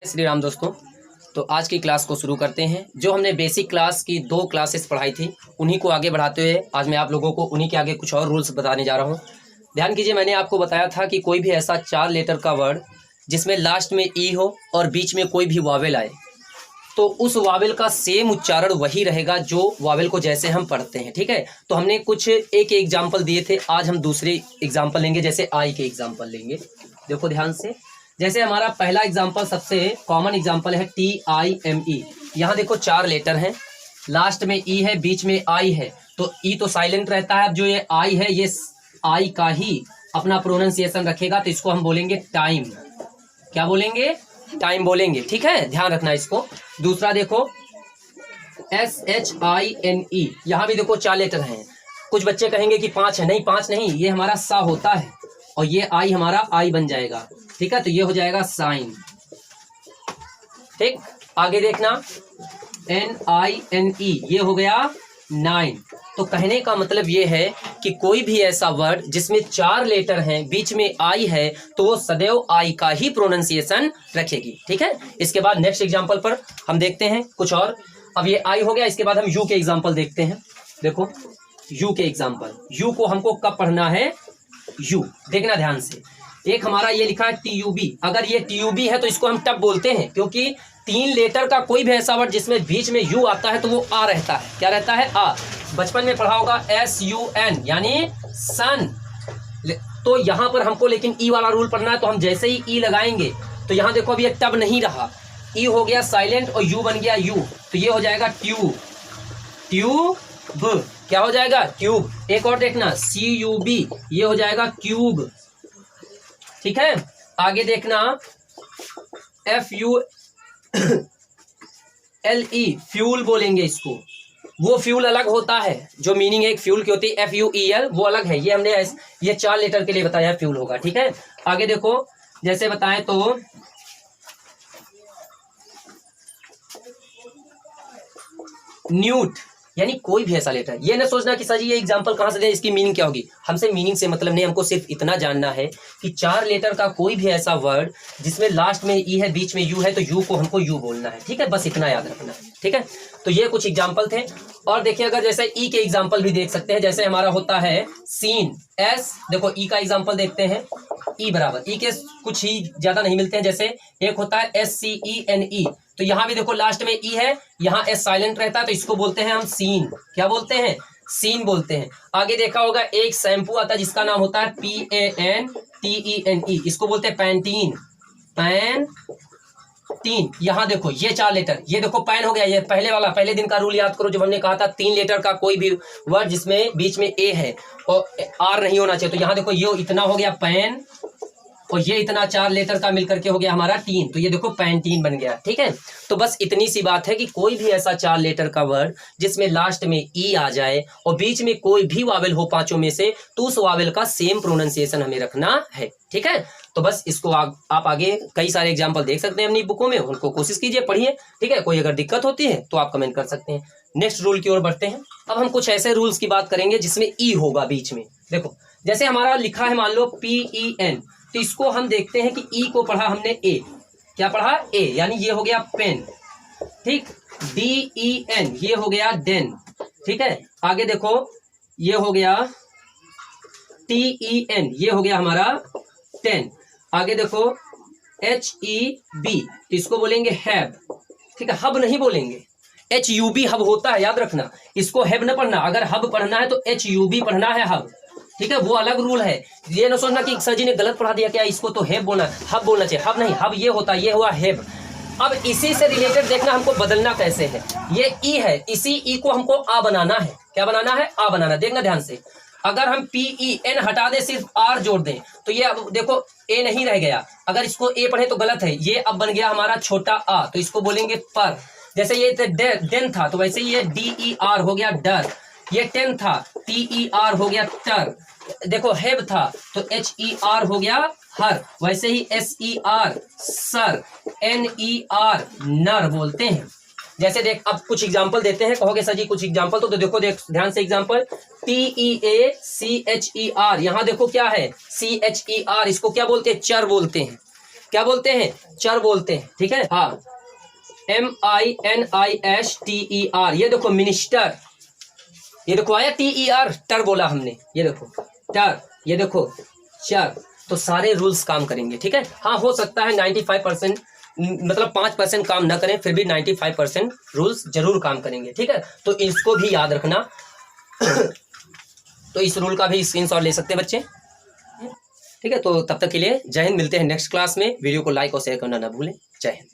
श्री राम दोस्तों। तो आज की क्लास को शुरू करते हैं। जो हमने बेसिक क्लास की 2 क्लासेस पढ़ाई थी उन्हीं को आगे बढ़ाते हुए आज मैं आप लोगों को उन्हीं के आगे कुछ और रूल्स बताने जा रहा हूं। ध्यान कीजिए, मैंने आपको बताया था कि कोई भी ऐसा 4 लेटर का वर्ड जिसमें लास्ट में ई हो और बीच में कोई भी वावेल आए तो उस वावेल का सेम उच्चारण वही रहेगा जो वावेल को जैसे हम पढ़ते हैं। ठीक है, तो हमने कुछ एक एग्जाम्पल दिए थे, आज हम दूसरे एग्जाम्पल लेंगे। जैसे आई के एग्जाम्पल लेंगे। देखो ध्यान से, जैसे हमारा पहला एग्जाम्पल सबसे कॉमन एग्जाम्पल है TIME। यहाँ देखो 4 लेटर हैं, लास्ट में ई है, बीच में आई है, तो ई तो साइलेंट रहता है। अब जो ये आई है ये आई का ही अपना प्रोनाउंसिएशन रखेगा, तो इसको हम बोलेंगे टाइम। क्या बोलेंगे? टाइम बोलेंगे। ठीक है, ध्यान रखना इसको। दूसरा देखो SHINE, यहाँ भी देखो 4 लेटर हैं। कुछ बच्चे कहेंगे कि 5 है, नहीं 5 नहीं, ये हमारा सा होता है और ये आई हमारा आई बन जाएगा। ठीक है, तो ये हो जाएगा साइन। ठीक, आगे देखना NINE, ये हो गया 9। तो कहने का मतलब ये है कि कोई भी ऐसा वर्ड जिसमें 4 लेटर हैं, बीच में आई है, तो वो सदैव आई का ही प्रोनाउंसिएशन रखेगी। ठीक है, इसके बाद नेक्स्ट एग्जांपल पर हम देखते हैं कुछ और। अब ये आई हो गया, इसके बाद हम यू के एग्जांपल देखते हैं। देखो यू के एग्जांपल, यू को हमको कब पढ़ना है? यू देखना ध्यान से। एक हमारा ये लिखा है TUB। अगर ये TUB है तो इसको हम टब बोलते हैं, क्योंकि 3 लेटर का कोई भी ऐसा वर्ड जिसमें बीच में यू आता है तो वो आ रहता है। क्या रहता है? आ। बचपन में पढ़ा होगा SUN यानी सन। तो यहाँ पर हमको लेकिन ई वाला रूल पढ़ना है, तो हम जैसे ही ई लगाएंगे तो यहाँ देखो अभी ये टब नहीं रहा, ई हो गया साइलेंट और यू बन गया यू, तो ये हो जाएगा ट्यूब। ट्यूब क्या हो जाएगा? ट्यूब। एक और देखना CUB, ये हो जाएगा क्यूब। ठीक है, आगे देखना FULE, फ्यूल बोलेंगे इसको। वो फ्यूल अलग होता है, जो मीनिंग एक फ्यूल की होती है FUEL, वो अलग है। ये हमने ये 4 लेटर के लिए बताया फ्यूल होगा। ठीक है, आगे देखो जैसे बताएं तो न्यूट, यानी कोई भी ऐसा लेटर। ये ना सोचना कि सर जी ये एग्जांपल कहाँ से दें, इसकी मीनिंग क्या होगी। हमसे मीनिंग से मतलब नहीं, हमको सिर्फ इतना जानना है कि 4 लेटर का कोई भी ऐसा वर्ड जिसमें लास्ट में ई है, बीच में यू है, तो यू को हमको यू बोलना है। ठीक है, बस इतना याद रखना है। ठीक है, तो ये कुछ एग्जाम्पल थे। और देखिए, अगर जैसे ई के एग्जाम्पल भी देख सकते हैं। जैसे हमारा होता है सीन, एस। देखो ई का एग्जाम्पल देखते हैं। ई बराबर, ई के कुछ ही ज्यादा नहीं मिलते हैं। जैसे एक होता है SCENE, तो यहाँ भी देखो लास्ट में ई है, यहाँ एस साइलेंट रहता है, तो इसको बोलते हैं हम सीन। क्या बोलते हैं? सीन बोलते हैं। आगे देखा होगा एक शैम्पू आता है जिसका नाम होता है PANTENE, इसको बोलते हैं पैंटीन। पैंटीन। यहाँ देखो ये 4 लेटर, ये देखो पैन हो गया। ये पहले वाला, पहले दिन का रूल याद करो जब हमने कहा था 3 लेटर का कोई भी वर्ड जिसमें बीच में ए है और आर नहीं होना चाहिए, तो यहाँ देखो ये इतना हो गया पैन, और ये इतना 4 लेटर का मिलकर के हो गया हमारा टीन, तो ये देखो पैंटीन बन गया। ठीक है, तो बस इतनी सी बात है कि कोई भी ऐसा 4 लेटर का वर्ड जिसमें लास्ट में ई आ जाए और बीच में कोई भी वावेल हो 5 में से, तो उस वावेल का सेम प्रोनाउंसिएशन हमें रखना है। ठीक है, तो बस इसको आप आगे कई सारे एग्जाम्पल देख सकते हैं अपनी बुकों में, उनको कोशिश कीजिए, पढ़िए। ठीक है, कोई अगर दिक्कत होती है तो आप कमेंट कर सकते हैं। नेक्स्ट रूल की ओर बढ़ते हैं। अब हम कुछ ऐसे रूल्स की बात करेंगे जिसमें ई होगा बीच में। देखो जैसे हमारा लिखा है मान लो PEN, तो इसको हम देखते हैं कि ई को पढ़ा हमने ए। क्या पढ़ा? ए, यानी ये हो गया पेन। ठीक, DEN, ये हो गया डेन। ठीक है, आगे देखो ये हो गया TEN, ये हो गया हमारा टेन। आगे देखो HEB, तो इसको बोलेंगे हैब। ठीक है, हब नहीं बोलेंगे, HUB हब होता है, याद रखना। इसको हैब न पढ़ना, अगर हब पढ़ना है तो HUB पढ़ना है, हब। ठीक है, वो अलग रूल है। ये ना सोचना कि सर जी ने गलत पढ़ा दिया क्या, इसको तो हैब बोलना, हब बोलना चाहिए। हब नहीं, हब ये होता है, ये हुआ हैब। अब इसी से रिलेटेड देखना हमको बदलना कैसे है। ये ई है, इसी ई को हमको आ बनाना है। क्या बनाना है? आ बनाना। देखना ध्यान से, अगर हम PEN हटा दे, सिर्फ आर जोड़ दें, तो ये अब देखो ए नहीं रह गया। अगर इसको ए पढ़े तो गलत है, ये अब बन गया हमारा छोटा आ, तो इसको बोलेंगे पर। जैसे ये डेन था, तो वैसे ये DER हो गया डर। ये 10 था, TER हो गया टर। देखो हेब था, तो HER हो गया हर। वैसे ही SER सर, NER नर बोलते हैं। जैसे देख, अब कुछ एग्जांपल देते हैं। कहोगे सर जी कुछ एग्जांपल, तो देखो ध्यान से एग्जांपल। TEACHER, यहाँ देखो क्या है CHER, इसको क्या बोलते हैं? चर बोलते हैं। क्या बोलते हैं, चर बोलते हैं, ठीक है। हाँ, MINISTER, ये देखो मिनिस्टर, ये देखो आया TER, टर बोला हमने, ये देखो टर, ये देखो चर, तो सारे रूल्स काम करेंगे, ठीक है। हाँ, हो सकता है 95% मतलब 5% काम ना करें, फिर भी 95% रूल्स जरूर काम करेंगे, ठीक है। तो इसको भी याद रखना। तो इस रूल का भी स्क्रीनशॉट ले सकते हैं बच्चे, ठीक है। तो तब तक के लिए जय हिंद, मिलते हैं नेक्स्ट क्लास में। वीडियो को लाइक और शेयर करना ना भूलें। जय हिंद।